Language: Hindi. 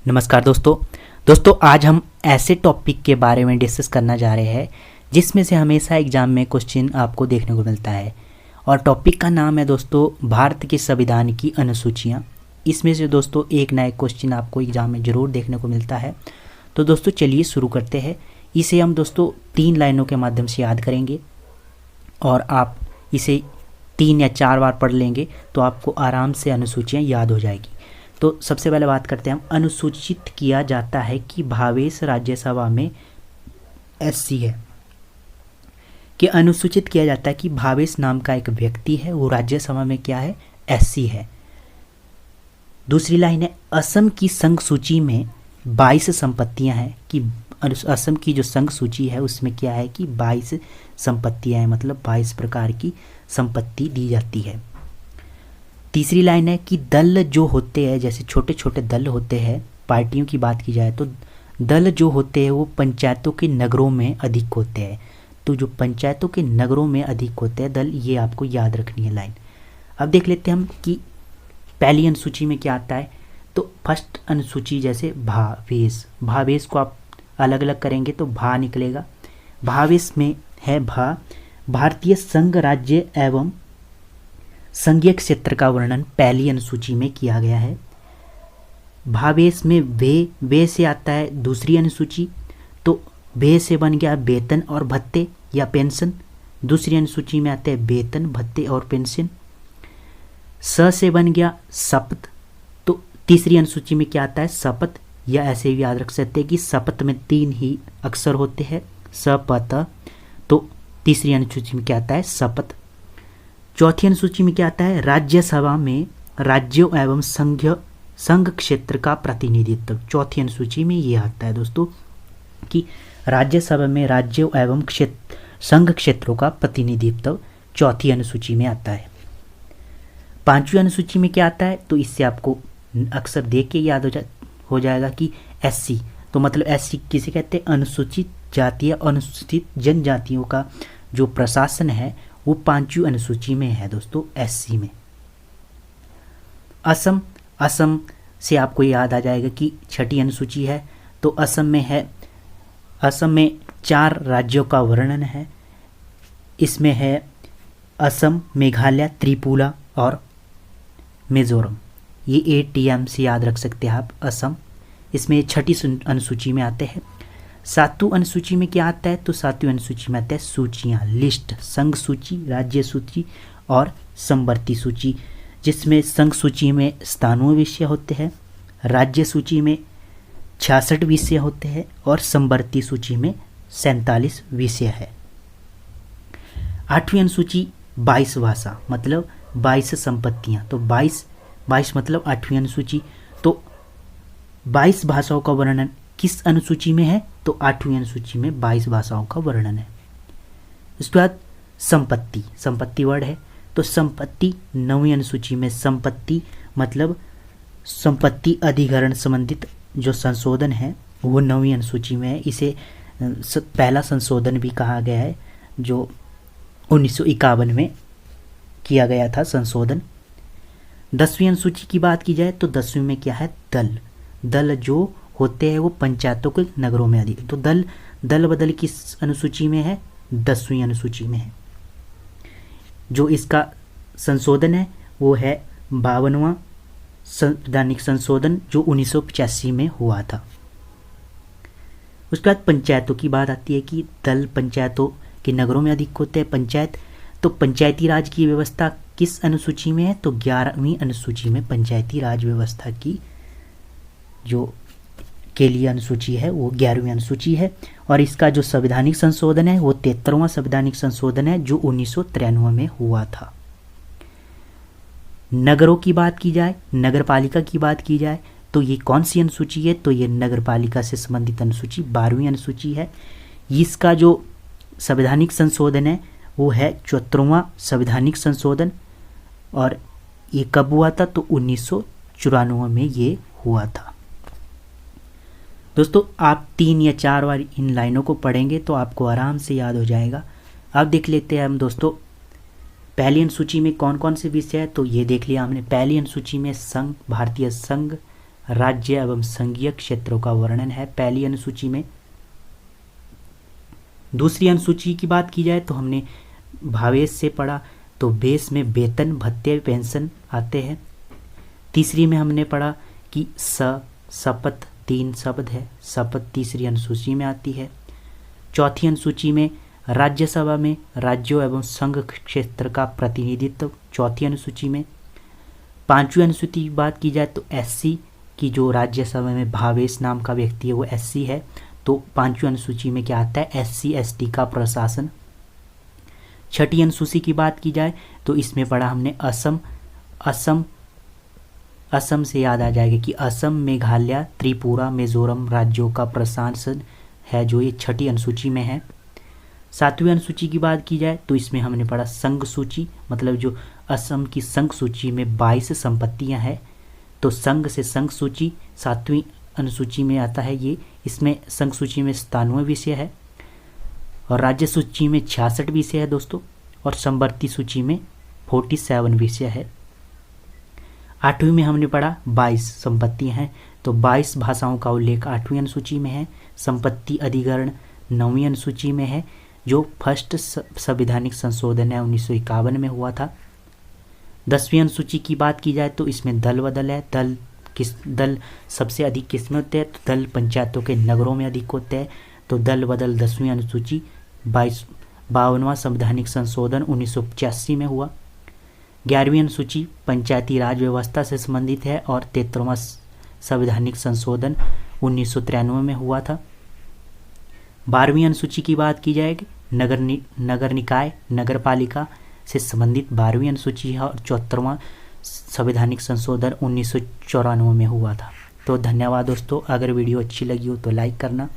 नमस्कार दोस्तों आज हम ऐसे टॉपिक के बारे में डिस्कस करना जा रहे हैं जिसमें से हमेशा एग्जाम में क्वेश्चन आपको देखने को मिलता है। और टॉपिक का नाम है दोस्तों भारत के संविधान की अनुसूचियाँ। इसमें से दोस्तों एक ना एक क्वेश्चन आपको एग्जाम में ज़रूर देखने को मिलता है। तो दोस्तों चलिए शुरू करते हैं। इसे हम दोस्तों 3 लाइनों के माध्यम से याद करेंगे और आप इसे 3 या 4 बार पढ़ लेंगे तो आपको आराम से अनुसूचियाँ याद हो जाएगी। तो सबसे पहले बात करते हैं हम अनुसूचित किया जाता है कि भावेश राज्यसभा में एससी है। कि अनुसूचित किया जाता है कि भावेश नाम का एक व्यक्ति है, वो राज्यसभा में क्या है, एससी है। दूसरी लाइन है असम की संघ सूची में 22 संपत्तियां हैं कि असम की जो संघ सूची है उसमें क्या है कि 22 संपत्तियां हैं, मतलब 22 प्रकार की संपत्ति दी जाती है। तीसरी लाइन है कि दल जो होते हैं, जैसे छोटे छोटे दल होते हैं, पार्टियों की बात की जाए तो दल जो होते हैं वो पंचायतों के नगरों में अधिक होते हैं। तो जो पंचायतों के नगरों में अधिक होते हैं दल, ये आपको याद रखनी है लाइन। अब देख लेते हैं हम कि पहली अनुसूची में क्या आता है। तो फर्स्ट अनुसूची जैसे भावेश, भावेश को आप अलग अलग करेंगे तो भा निकलेगा। भावेश में है भा, भारतीय संघ राज्य एवं संघीय क्षेत्र का वर्णन पहली अनुसूची में किया गया है। भावेश में वे से आता है दूसरी अनुसूची, तो वे से बन गया वेतन और भत्ते या पेंशन। दूसरी अनुसूची में आते हैं वेतन, भत्ते और पेंशन। स से बन गया शपथ, तो तीसरी अनुसूची में क्या आता है, शपथ, या ऐसे भी याद रख सकते हैं कि शपथ में 3 ही अक्षर होते हैं, शपथ। तो तीसरी अनुसूची में क्या आता है, शपथ। चौथी अनुसूची में क्या आता है, राज्यसभा में राज्यों एवं संघ क्षेत्र का प्रतिनिधित्व। चौथी अनुसूची में ये आता है दोस्तों कि राज्यसभा में राज्यों एवं संघ क्षेत्रों का प्रतिनिधित्व चौथी अनुसूची में आता है। पांचवी अनुसूची में क्या आता है, तो इससे आपको अक्सर देख के याद हो जाएगा कि एससी, तो मतलब एससी किसे कहते हैं, अनुसूचित जाति या अनुसूचित जनजातियों का जो प्रशासन है वो 5वीं अनुसूची में है दोस्तों, एससी में। असम से आपको याद आ जाएगा कि 6ठी अनुसूची है। तो असम में 4 राज्यों का वर्णन है। इसमें है असम, मेघालय, त्रिपुरा और मिजोरम। ये 8TM से याद रख सकते हैं आप, असम। इसमें 6ठी अनुसूची में आते हैं। 7वीं अनुसूची में क्या आता है, तो 7वीं अनुसूची में आता है सूचियाँ, लिस्ट, संघ सूची, राज्य सूची और समवर्ती सूची, जिसमें संघ सूची में 97 विषय होते हैं, राज्य सूची में 66 विषय होते हैं और समवर्ती सूची में 47 विषय है। 8वीं अनुसूची 22 भाषा, मतलब 22 संपत्तियाँ, तो 22 मतलब 8वीं अनुसूची। तो 22 भाषाओं का वर्णन किस अनुसूची में है, तो 8वीं अनुसूची में 22 भाषाओं का वर्णन है। उसके बाद संपत्ति वर्ड है, तो संपत्ति 9वीं अनुसूची में, संपत्ति मतलब संपत्ति अधिग्रहण संबंधित जो संशोधन है वो 9वीं अनुसूची में है। इसे पहला संशोधन भी कहा गया है जो 1951 में किया गया था संशोधन। 10वीं अनुसूची की बात की जाए तो 10वीं में क्या है, दल जो होते हैं वो पंचायतों के नगरों में अधिक। तो दल बदल किस अनुसूची में है, 10वीं अनुसूची में है। जो इसका संशोधन है वो है 52वां संवैधानिक संशोधन जो 1985 में हुआ था। उसके बाद पंचायतों की बात आती है कि दल पंचायतों के नगरों में अधिक होते हैं। पंचायत, तो पंचायती राज की व्यवस्था किस अनुसूची में है, तो 11वीं अनुसूची में पंचायती राज व्यवस्था की जो के लिए अनुसूची है वो 11वीं अनुसूची है। और इसका जो संवैधानिक संशोधन है वो 73वां संवैधानिक संशोधन है जो 1993 में हुआ था। नगरों की बात की जाए, नगरपालिका की बात की जाए तो ये कौन सी अनुसूची है, तो ये नगरपालिका से संबंधित अनुसूची 12वीं अनुसूची है। इसका जो संवैधानिक संशोधन है वो है 74वां संवैधानिक संशोधन, और ये कब हुआ था, तो 1994 में ये हुआ था। दोस्तों आप 3 या 4 बार इन लाइनों को पढ़ेंगे तो आपको आराम से याद हो जाएगा। अब देख लेते हैं हम दोस्तों पहली अनुसूची में कौन कौन से विषय है। तो ये देख लिया हमने, पहली अनुसूची में संघ, भारतीय संघ राज्य एवं संघीय क्षेत्रों का वर्णन है पहली अनुसूची में। दूसरी अनुसूची की बात की जाए तो हमने भावेश से पढ़ा, तो बेस में वेतन भत्ते पेंशन आते हैं। तीसरी में हमने पढ़ा कि शपथ 3 शब्द है, शपथ तीसरी अनुसूची में आती है। चौथी अनुसूची में राज्यसभा में राज्यों एवं संघ क्षेत्र का प्रतिनिधित्व चौथी अनुसूची में। पांचवी अनुसूची की बात की जाए तो एससी की जो राज्यसभा में भावेश नाम का व्यक्ति है वो एससी है, तो पांचवी अनुसूची में क्या आता है, एससी एसटी का प्रशासन। छठी अनुसूची की बात की जाए तो इसमें पढ़ा हमने असम से याद आ जाएगा कि असम, मेघालय, त्रिपुरा, मिजोरम राज्यों का प्रशासन है जो ये छठी अनुसूची में है। सातवीं अनुसूची की बात की जाए तो इसमें हमने पढ़ा संघ सूची, मतलब जो असम की संघ सूची में 22 संपत्तियां हैं, तो संघ से संघ सूची सातवीं अनुसूची में आता है ये। इसमें संघ सूची में 97 विषय है और राज्य सूची में 66 विषय है दोस्तों, और समवर्ती सूची में 47 विषय है। आठवीं में हमने पढ़ा 22 संपत्तियां हैं, तो 22 भाषाओं का उल्लेख 8वीं अनुसूची में है। संपत्ति अधिकरण 9वीं अनुसूची में है, जो फर्स्ट संवैधानिक संशोधन है 1951 में हुआ था। 10वीं अनुसूची की बात की जाए तो इसमें दल बदल है। दल सबसे अधिक किस में होते हैं, तो दल पंचायतों के नगरों में अधिक होते हैं, तो दल बदल 10वीं अनुसूची 52वां संवैधानिक संशोधन 1985 में हुआ। 11वीं अनुसूची पंचायती राज व्यवस्था से संबंधित है और 73वां संवैधानिक संशोधन 1993 में हुआ था। 12वीं अनुसूची की बात की जाएगी नगर निकाय नगर पालिका से संबंधित 12वीं अनुसूची है और 74वां संवैधानिक संशोधन 1994 में हुआ था। तो धन्यवाद दोस्तों, अगर वीडियो अच्छी लगी हो तो लाइक करना।